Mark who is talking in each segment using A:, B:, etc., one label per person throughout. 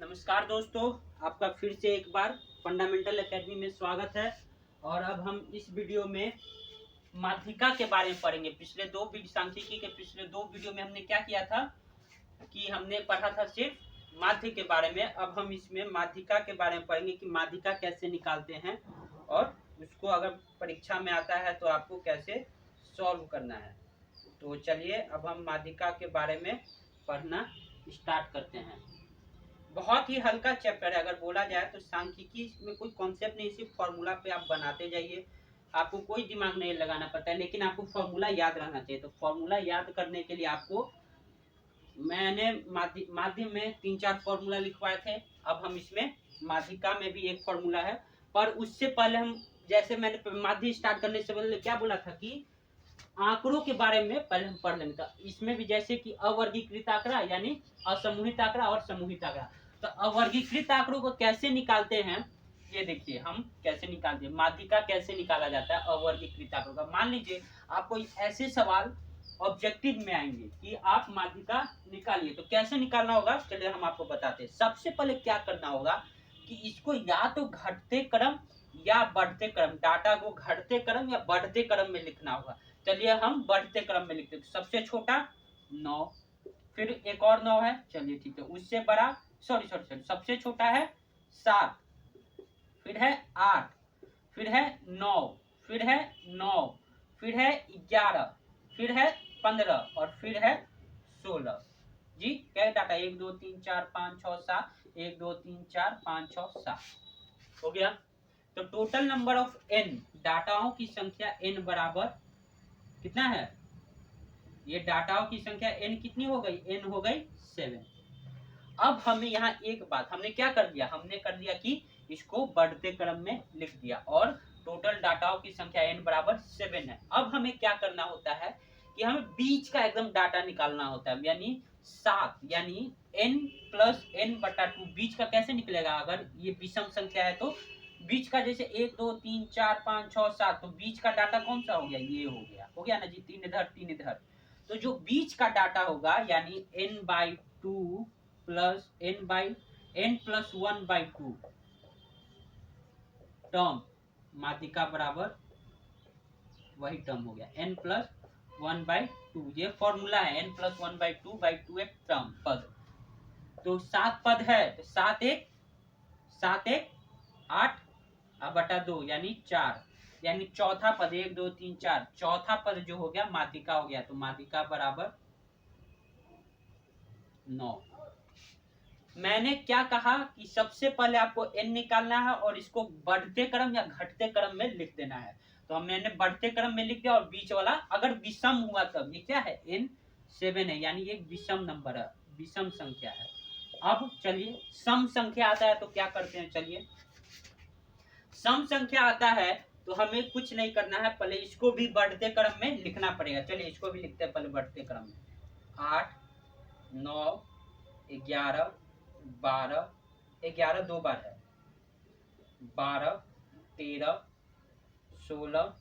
A: नमस्कार दोस्तों, आपका फिर से एक बार फंडामेंटल एकेडमी में स्वागत है। और अब हम इस वीडियो में माध्यिका के बारे में पढ़ेंगे। पिछले दो सांख्यिकी के पिछले दो वीडियो में हमने क्या किया था कि हमने पढ़ा था सिर्फ माध्य के बारे में। अब हम इसमें माध्यिका के बारे में पढ़ेंगे कि माध्यिका कैसे निकालते हैं और उसको अगर परीक्षा में आता है तो आपको कैसे सॉल्व करना है। तो चलिए अब हम माध्यिका के बारे में पढ़ना स्टार्ट करते हैं। बहुत ही हल्का चैप्टर है। अगर बोला जाए तो सांख्यिकी में कोई कॉन्सेप्ट नहीं, सिर्फ फॉर्मूला पे आप बनाते जाइए। आपको कोई दिमाग नहीं लगाना पड़ता है, लेकिन आपको फॉर्मूला याद रहना चाहिए। तो फॉर्मूला याद करने के लिए आपको मैंने माध्यम में 3-4 फॉर्मूला लिखवाए थे। अब हम इसमें माध्यिका में भी एक फॉर्मूला है। पर उससे पहले हम, जैसे मैंने माध्य स्टार्ट करने से पहले क्या बोला था कि आंकड़ों के बारे में पहले हम पढ़ लेंगे। इसमें भी जैसे कि अवर्गीकृत आंकड़ा यानी असमूहित आंकड़ा और समूहित आंकड़ा। तो अवर्गीकृत आंकड़ों को कैसे निकालते हैं, ये देखिए हम कैसे निकालते हैं। माध्यिका कैसे निकाला जाता है अवर्गीकृत आंकड़ों का। मान लीजिए आपको ऐसे सवाल ऑब्जेक्टिव में आएंगे कि आप माध्यिका निकालिए, तो कैसे निकालना होगा चलिए हम आपको बताते हैं। सबसे पहले क्या करना होगा कि इसको या तो घटते क्रम या बढ़ते क्रम, डाटा को घटते क्रम या बढ़ते क्रम में लिखना होगा। चलिए हम बढ़ते क्रम में लिखते हैं। सबसे छोटा 9, फिर एक और 9 है, चलिए ठीक है। उससे बड़ा सॉरी सबसे छोटा है 7, फिर है 8, फिर है 9, फिर है 9, फिर है 11, फिर है 15 और फिर है 16। जी क्या डाटा 1 2 3 4 5 6 7, 1 2 3 4 5 6 7 हो गया। तो टोटल नंबर ऑफ n, डाटाओं की संख्या n बराबर कितना है, ये डाटाओं की संख्या n कितनी हो गई, n हो गई 7। अब हमें यहाँ एक बात हमने क्या कर दिया, हमने कर दिया कि इसको बढ़ते क्रम में लिख दिया और टोटल डाटाओं की संख्या n बराबर 7 है। अब हमें क्या करना होता है कि हमें बीच का एकदम डाटा निकालना होता है, यानी 7 यानी n प्लस n बटा 2। बीच का कैसे निकलेगा, अगर ये विषम संख्या है तो बीच का जैसे 1 2 3 4 5 6 7, तो बीच का डाटा कौन सा हो गया, ये हो गया ना जी, 3 इधर 3 इधर। तो जो बीच का डाटा होगा यानी n/2 plus n plus 1/2 term माध्यिका बराबर वही टर्म हो गया n प्लस 1/2। ये फॉर्मूला है, n प्लस 1/2 एक टर्म पद। तो 7 पद है तो 7 1 8 बटा 2 यानी 4, यानी चौथा पद 1 2 3 4, चौथा पद जो हो गया माध्यिका हो गया। तो माध्यिका बराबर 9। मैंने क्या कहा कि सबसे पहले आपको n निकालना है और इसको बढ़ते क्रम या घटते क्रम में लिख देना है। तो हमने बढ़ते क्रम में लिख दिया और बीच वाला अगर विषम हुआ तब, ये क्या है n 7 है, यानी एक विषम नंबर है, विषम संख्या है। अब चलिए सम संख्या आता है तो क्या करते हैं, चलिए सम संख्या आता है तो हमें कुछ नहीं करना है, पहले इसको भी बढ़ते क्रम में लिखना पड़ेगा। चलिए इसको भी लिखते हैं पहले बढ़ते क्रम में। 8 9 11 12, 11 दो बार है, 12 13 16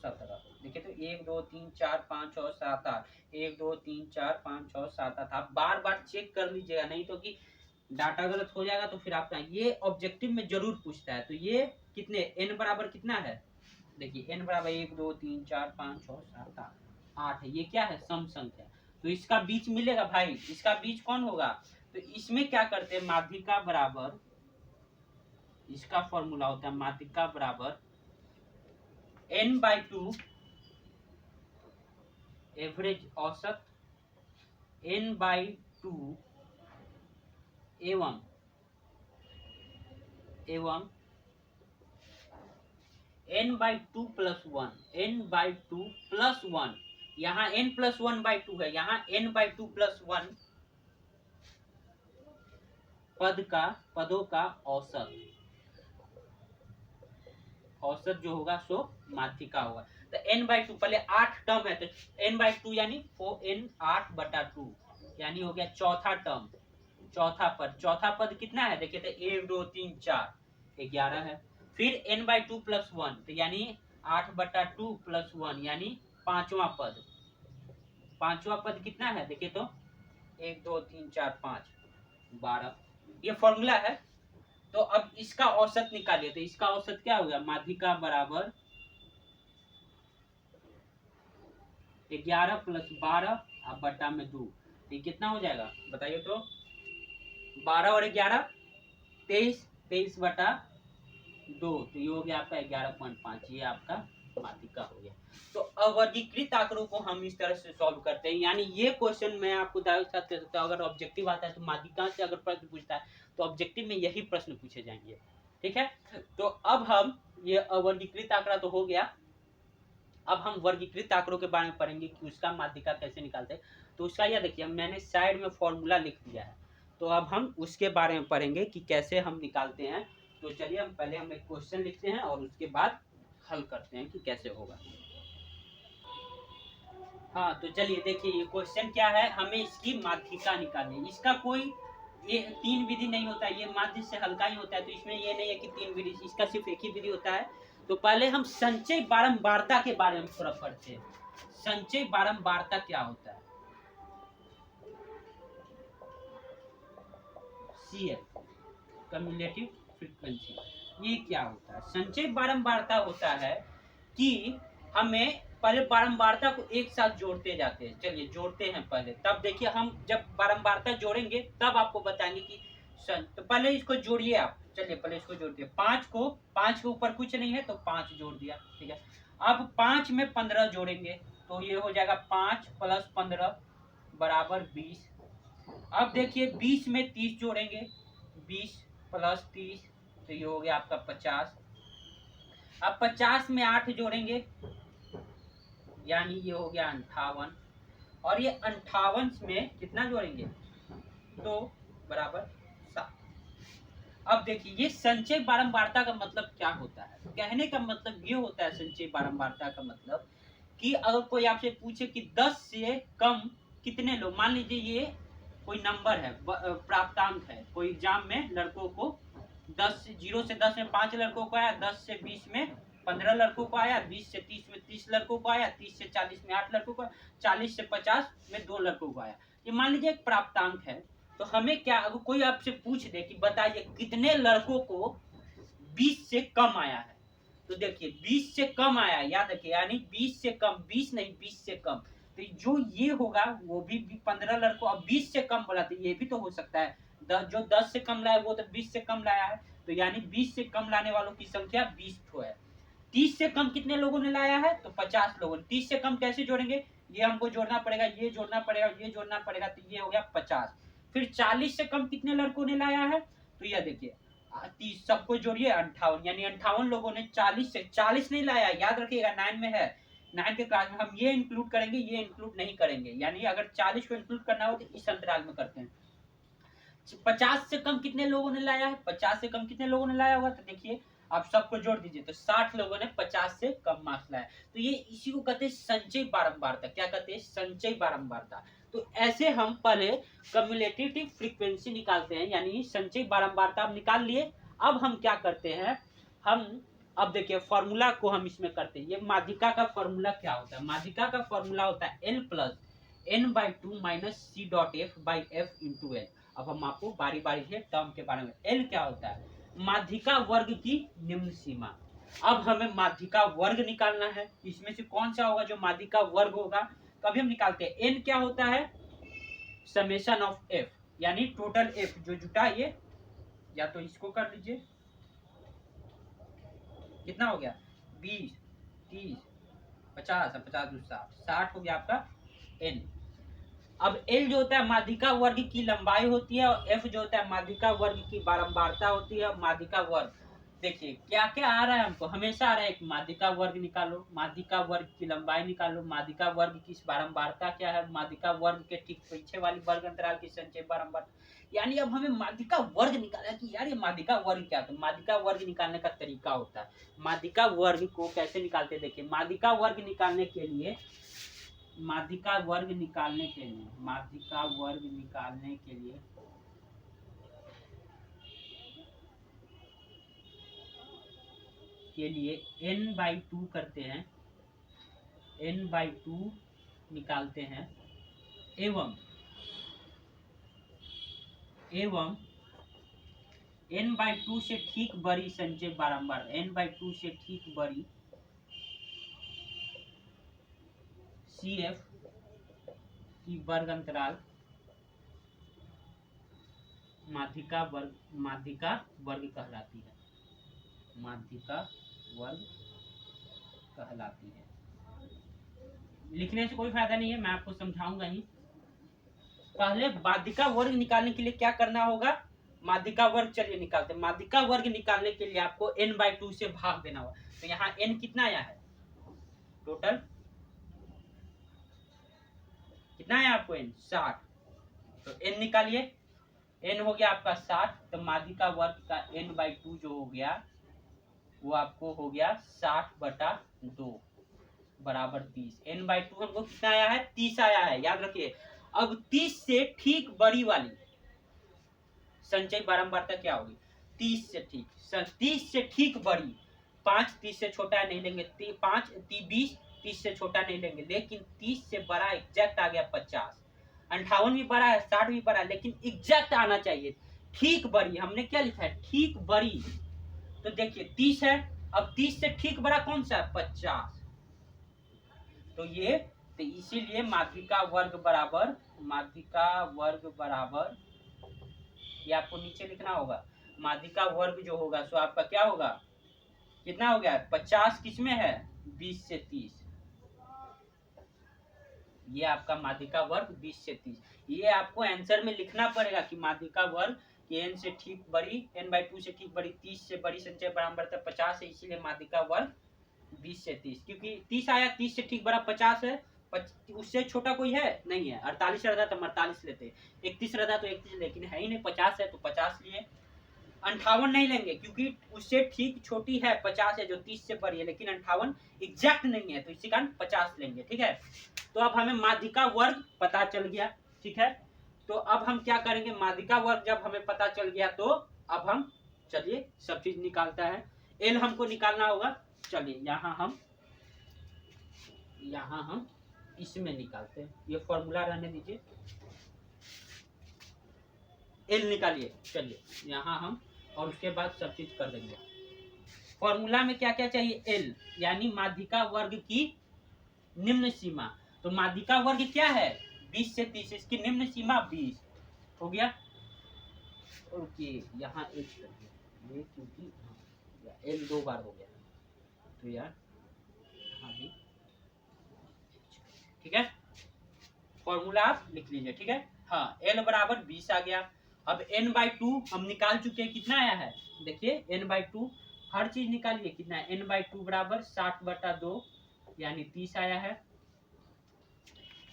A: 17। देखिए तो 1 2 3 4 5 6 7 8, 1 2 3 4 5 6 7 8। आप बार बार चेक कर लीजिएगा, नहीं तो कि डाटा गलत हो जाएगा तो फिर आपका ये ऑब्जेक्टिव में जरूर पूछता है। तो ये कितने n बराबर कितना है, देखिए n बराबर 1 2 3 4 5 6 7 8 है। ये क्या है सम संख्या। तो इसका बीच मिलेगा भाई, इसका बीच कौन होगा। तो इसमें क्या करते हैं, माध्यिका बराबर, इसका फॉर्मूला होता है माध्यिका बराबर n/2 एवरेज औसत n/2 एवं n/2 प्लस 1, n/2 प्लस 1। यहाँ n प्लस 1/2 है, यहाँ n/2 प्लस 1 पदों का औसत, औसत जो होगा सो माध्यिका होगा। तो n/2 पहले 8 टर्म है तो n/2 यानी 4n 8 बटा 2, यानी हो गया चौथा टर्म, चौथा पद कितना है, देखिए तो 1 2 3 4 11 है। फिर n/2 प्लस 1 तो यानी 8 बटा 2 प्लस 1 यानी पांचवा पद कितना है, देखिए तो 1 2 3 4 5 12। ये फॉर्मूला है। तो अब इसका औसत निकालिए, तो इसका औसत क्या होगा, माध्यिका बराबर 11 + 12 अब बटा में 2, ये कितना हो जाएगा बताइए तो, 12 और 11 23, 23 बटा 2, तो ये हो गया आपका 11.5, ये आपका माध्यिका हो गया। तो अवर्गीकृत आंकड़ों को हम इस तरह से सॉल्व करते हैं, यानी ये क्वेश्चन मैं आपको दावे साथ कह सकता हूँ, अगर ऑब्जेक्टिव आता है तो माध्यिका से अगर प्रश्न पूछता है तो ऑब्जेक्टिव में यही प्रश्न पूछे जाएंगे, ठीक है। तो अब हम ये अवर्गीकृत आंकड़ा तो हो गया, अब हम वर्गीकृत आंकड़ों के बारे में पढ़ेंगे कि उसका माध्यिका कैसे निकालते हैं। तो उसका यह देखिए, मैंने साइड में फॉर्मूला लिख दिया है, तो अब हम उसके बारे में पढ़ेंगे कि कैसे हम निकालते हैं। तो चलिए हम पहले हम एक क्वेश्चन लिखते हैं और उसके बाद हल करते हैं कि कैसे होगा। हाँ तो चलिए देखिए, ये क्वेश्चन क्या है, हमें इसकी माध्यिका निकालनी है। इसका कोई ये 3 विधि नहीं होता है, ये माध्य से हल्का ही होता है, तो इसमें ये नहीं है कि 3 विधि, इसका सिर्फ एक ही विधि होता है। तो पहले हम संचय बारंबारता के बारे में थोड़ा पढ़ते हैं। संचय बारंबारता क्या होता है, CF कम्युलेटिव फ्रीक्वेंसी, ये क्या होता है। संचय बारंबारता होता है कि हमें पहले बारंबारता को एक साथ जोड़ते जाते हैं। चलिए जोड़ते हैं पहले, तब देखिए हम जब बारंबारता जोड़ेंगे तब आपको बताएंगे कि तो पहले इसको जोड़िए आप, चलिए पहले इसको जोड़ दिए, 5 के ऊपर कुछ नहीं है तो 5 जोड़ दिया, ठीक है। अब 5 में 15 जोड़ेंगे तो ये हो जाएगा 5 + 15 बराबर 20। अब देखिए 20 में 30 जोड़ेंगे, 20 + 30 तो ये हो गया आपका 50। अब 50 में 8 जोड़ेंगे यानी ये हो गया 58, और ये 58 में कितना जोड़ेंगे 2 बराबर 7। अब देखिए ये संचय बारंबारता का मतलब क्या होता है, कहने का मतलब ये होता है संचय बारंबारता का मतलब कि अगर कोई आपसे पूछे कि 10 से कम कितने लोग, मान लीजिए ये कोई नंबर है, प्राप्तांक है, कोई एग्जाम में लड़कों को 0 से 10 में 5 लड़कों को आया, 10 से 20 में 15 लड़कों को आया, 20 से 30 में 30 लड़कों को आया, 30 से 40 में 8 लड़कों को, 40 से 50 में 2 लड़कों को आया। ये मान लीजिए एक प्राप्तांक है। तो हमें क्या, अगर कोई आपसे पूछ दे कि बताइए कितने लड़कों को 20 से कम आया है, तो देखिए 20 से कम आया, याद रखिए, यानी 20 से कम, 20 नहीं 20 से कम, तो जो ये होगा वो भी 15 लड़कों, अब 20 से कम बोला तो ये भी तो हो सकता है, जो 10 से कम लाया वो तो 20 से कम लाया है, तो यानी 20 से कम लाने वालों की संख्या 20 ठो है। 30 से कम कितने लोगों ने लाया है, तो 50 लोगों ने। 30 से कम कैसे जोड़ेंगे, ये हमको जोड़ना पड़ेगा, ये जोड़ना पड़ेगा, ये जोड़ना पड़ेगा, तो ये हो गया 50। फिर 40 से कम कितने लड़कों ने लाया है, तो यह देखिए 30 सबको जोड़िए 58, यानी 58 लोगों ने 40 से 40 नहीं लाया, याद रखिएगा 9 में है, 9 के क्लास में हम ये इंक्लूड करेंगे, ये इंक्लूड नहीं करेंगे, यानी अगर 40 को इंक्लूड करना हो तो इस अंतराल में करते हैं। 50 से कम कितने लोगों ने लाया है, 50 से कम कितने लोगों ने लाया होगा, तो देखिए आप सबको जोड़ दीजिए, तो 60 लोगों ने 50 से कम मार्क्स लाया। तो ये इसी को कहते हैं संचय बारंबारता। क्या कहते हैं, संचय बारंबारता। तो ऐसे हम पहले कम्युलेटिव फ्रीक्वेंसी निकालते हैं, यानी संचय बारंबारता हम निकाल लिए। अब हम क्या करते हैं, हम अब देखिए फॉर्मूला को हम इसमें करते हैं। ये माध्यिका का फॉर्मूला क्या होता है, माध्यिका का फॉर्मूला होता है L + n/2 - C.f/f × L। अब हम आपको बारी बारी से टर्म के बारे में, L क्या होता है, माध्यिका वर्ग की निम्न सीमा। अब हमें माध्यिका वर्ग निकालना है, इसमें से कौन सा होगा जो माध्यिका वर्ग होगा, कभी हम निकालते हैं। N क्या होता है, समेशन ऑफ f, यानी टोटल f जो जुटा, ये या तो इसको कर लीजिए, कितना हो गया 20 30 50 50 60 हो गया आपका n। अब L जो होता है माध्यिका वर्ग की लंबाई होती है, और F जो होता है माध्यिका वर्ग की बारंबारता होती है। माध्यिका वर्ग देखिए क्या क्या आ रहा है, हमको हमेशा आ रहा है, एक माध्यिका वर्ग निकालो, माध्यिका वर्ग की लंबाई निकालो, माध्यिका वर्ग की बारंबारता क्या है, माध्यिका वर्ग के ठीक पीछे वाली वर्ग अंतराल की संचय बारंबारता। यानी अब हमें माध्यिका वर्ग निकालना है कि यार ये माध्यिका वर्ग क्या होता है। माध्यिका वर्ग निकालने का तरीका होता है, माध्यिका वर्ग को कैसे निकालते हैं, देखिए माध्यिका वर्ग निकालने के लिए, माध्यिका वर्ग निकालने के लिए, माध्यिका वर्ग निकालने के लिए n/2 करते हैं, n/2 निकालते हैं, एवं n/2 से ठीक बड़ी संचय बारंबार, n/2 से ठीक बड़ी CF की वर्ग अंतराल माध्यिका वर्ग कहलाती है, माध्यिका वर्ग कहलाती है। लिखने से कोई फायदा नहीं है, मैं आपको समझाऊंगा ही। पहले माध्यिका वर्ग निकालने के लिए क्या करना होगा, माध्यिका वर्ग चलिए निकालते हैं। माध्यिका वर्ग निकालने के लिए आपको n/2 से भाग देना होगा। तो यहाँ n कितना आया है, टोटल कितना है आपको n 60। तो n निकालिए, n हो गया आपका 60। तो माध्यिका वर्ग का n/2 जो हो गया वो आपको हो गया 60/2 बराबर 30। n/2 हमको कितना आया है, 30 आया है, याद रखिए। अब 30 से ठीक बड़ी वाली संचय बारंबारता क्या होगी, 30 से ठीक, 30 से ठीक बड़ी। 5 30 से छोटा नहीं लेंगे, 5 20 30 से छोटा नहीं लेंगे, लेकिन 30 से बड़ा एग्जैक्ट आ गया 50। 58 भी बड़ा है, 60 भी बड़ा है, लेकिन एग्जैक्ट आना चाहिए। ठीक बड़ी, हमने क्या लिखा है, ठीक बड़ी। तो देखिए 30 है, अब 30 से ठीक बड़ा कौन सा है, 50। तो ये, तो इसीलिए माध्यिका वर्ग बराबर, ये आपको नीचे लिखना होगा। माध्यिका वर्ग जो होगा सो आपका क्या होगा, कितना हो गया, 50 किसमें है, 20 से 30। ये आपका माध्यिका वर्ग 20 से 30। ये आपको आंसर में लिखना पड़ेगा कि माध्यिका वर्ग n से ठीक बड़ी, n/2 से ठीक बड़ी, 30 से बड़ी संचय बारंबारता 50 है, इसीलिए माध्यिका वर्ग 20 से 30। क्योंकि 30 आया, 30 से ठीक बड़ा 50 है, उससे छोटा कोई है नहीं है। 48 रहता तो हम 48 लेते, 31 रहता तो 31, लेकिन है ही नहीं, 50 है तो 50 लिए। 58 नहीं लेंगे क्योंकि उससे ठीक छोटी है, 50 है जो 30 से बड़ी है, लेकिन 58 एग्जैक्ट नहीं है, तो इसी कारण 50 लेंगे। ठीक है, तो अब हमें माध्यिका वर्ग पता चल गया। ठीक है, तो अब हम क्या करेंगे, माध्यिका वर्ग जब हमें पता चल गया तो अब हम चलिए सब चीज निकालता है। एल हमको निकालना होगा, चलिए यहाँ हम इसमें निकालते हैं, ये फॉर्मूला रहने दीजिए। एल निकालिए, चलिए यहाँ हम, और उसके बाद सब चीज कर देंगे। फॉर्मूला में क्या क्या चाहिए, एल यानी माध्यिका वर्ग की निम्न सीमा। तो माध्यिका वर्ग क्या है, 20 से 30, इसकी निम्न सीमा 20 हो गया। ओके, यहाँ एच कर दिया, ये क्योंकि एल 2 बार हो गया, तो यार यहाँ भी, ठीक है, फॉर्मूला आप लिख लीजिए। ठीक है, हाँ, एल बराबर 20 आ गया। अब n/2 हम निकाल चुके हैं, कितना आया है, देखिए n/2 हर चीज निकालिए, कितना है, n/2 बराबर 60/2 यानी 30 आया है।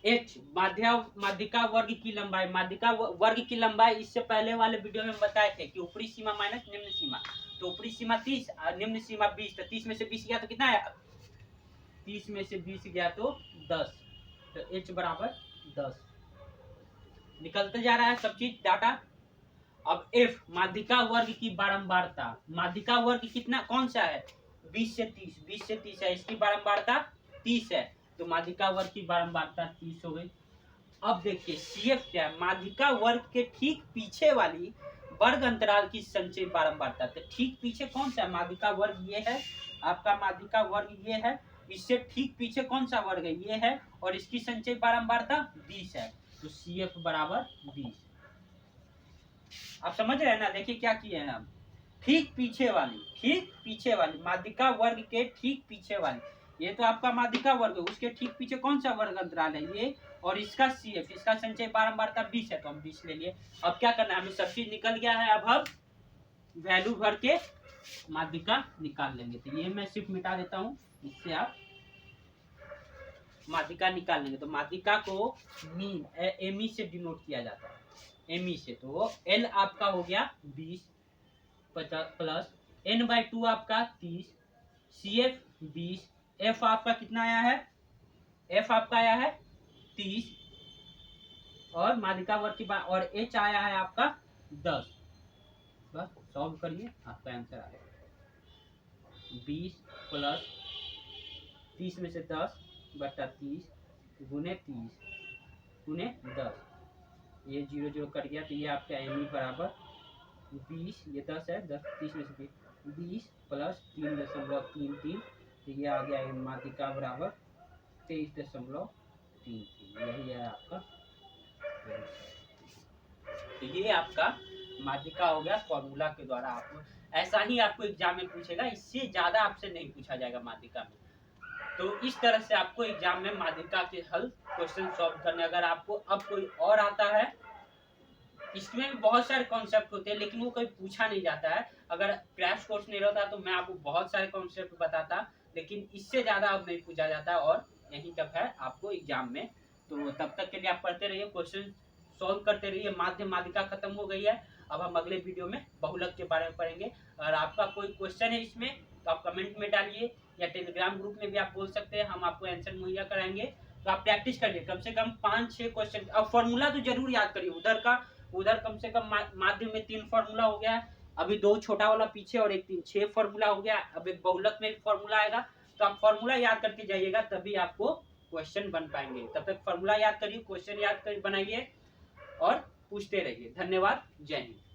A: h माध्यिका वर्ग की लंबाई, माध्यिका वर्ग की लंबाई इससे पहले वाले वीडियो में बताए थे कि ऊपरी सीमा माइनस निम्न सीमा। तो ऊपरी सीमा 30 और निम्न सीमा 20, तो 30 में से 20 गया तो कितना आया, 30 में से 20 गया तो 10। तो h बराबर 10 निकलते जा रहा है सब चीज डाटा। अब f माध्यिका वर्ग की बारंबारता, माध्यिका वर्ग कितना कौन सा है, 20 से 30, 20 से 30 है, इसकी बारंबारता 30 है, तो माध्यिका वर्ग की बारंबारता 30 हो गई। अब देखिए CF क्या है, माध्यिका वर्ग के ठीक पीछे वाली वर्ग अंतराल की संचय बारंबारता। तो ठीक पीछे कौन सा है, माध्यिका वर्ग ये है, आपका माध्यिका वर्ग ये है, इससे ठीक पीछे कौन सा वर्ग है, ये है, और इसकी संचय बारंबारता 20 है, तो CF बराबर 20। आप समझ रहे हैं ना, देखिए क्या किए हैं हम, ठीक पीछे वाली माध्यिका वर्ग के ठीक पीछे वाली, ये तो आपका माध्यिका वर्ग है, उसके ठीक पीछे कौन सा वर्ग अंतराल है, ये, और इसका CF, इसका संचय बारंबारता 20 है, तो हम 20 ले लिए। अब क्या करना है, हमें सब चीज निकल गया है, अब हम वैल्यू भर के माध्यिका निकाल लेंगे। तो ये मैं सिर्फ मिटा देता हूँ, इससे आप माध्यिका निकाल लेंगे। तो माध्यिका को मीन एमई से डिनोट किया जाता है, एमई से। तो एल आपका हो गया 20 प्लस n/2 आपका 30, CF 20, F आपका कितना आया है, F आपका आया है 30, और माध्यिका वर्ग की बात, और H आया है आपका 10। बस सॉल्व करिए, आपका आंसर आएगा 20 प्लस 30 में से 10/30 गुने 30 गुने 10, ये 0 0 कट गया, तो ये आपका एमई बराबर 20, ये 10 है, 10 30 में से 20 प्लस 3.33, तो ये आ गया माध्यिका बराबर 23.33, यही है आपका। तो ये आपका माध्यिका हो गया फॉर्मूला के द्वारा। आपको ऐसा ही आपको एग्जाम में पूछेगा, इससे ज्यादा आपसे नहीं पूछा जाएगा माध्यिका में। तो इस तरह से आपको एग्जाम में माध्यिका के हल क्वेश्चन सॉल्व करने। अगर आपको अब कोई और आता है, इसमें भी बहुत सारे कॉन्सेप्ट होते हैं लेकिन वो कभी पूछा नहीं जाता है। अगर क्रैश कोर्स नहीं रहता तो मैं आपको बहुत सारे कॉन्सेप्ट बताता, लेकिन इससे ज्यादा अब नहीं पूछा जाता और यहीं तक है आपको एग्जाम में। तो तब तक के लिए आप पढ़ते रहिए, क्वेश्चन सॉल्व करते रहिए। माध्य माध्यिका खत्म हो गई है, अब हम अगले वीडियो में बहुलक के बारे में पढ़ेंगे। अगर आपका कोई क्वेश्चन है इसमें तो आप कमेंट में डालिए, या टेलीग्राम ग्रुप में भी आप बोल सकते हैं, हम आपको आंसर मुहैया कराएंगे। तो आप प्रैक्टिस करिए, कम से कम 5-6 क्वेश्चन। अब फॉर्मूला तो जरूर याद करिए, उधर कम से कम माध्यम में 3 फॉर्मूला हो गया, अभी 2 छोटा वाला पीछे और एक 3, 6 फॉर्मूला हो गया। अब एक बहुलक में फॉर्मूला आएगा, तो आप फॉर्मूला याद करके जाइएगा, तभी आपको क्वेश्चन बन पाएंगे। तब तक फॉर्मूला याद करिए, क्वेश्चन याद कर बनाइए और पूछते रहिए। धन्यवाद, जय हिंद।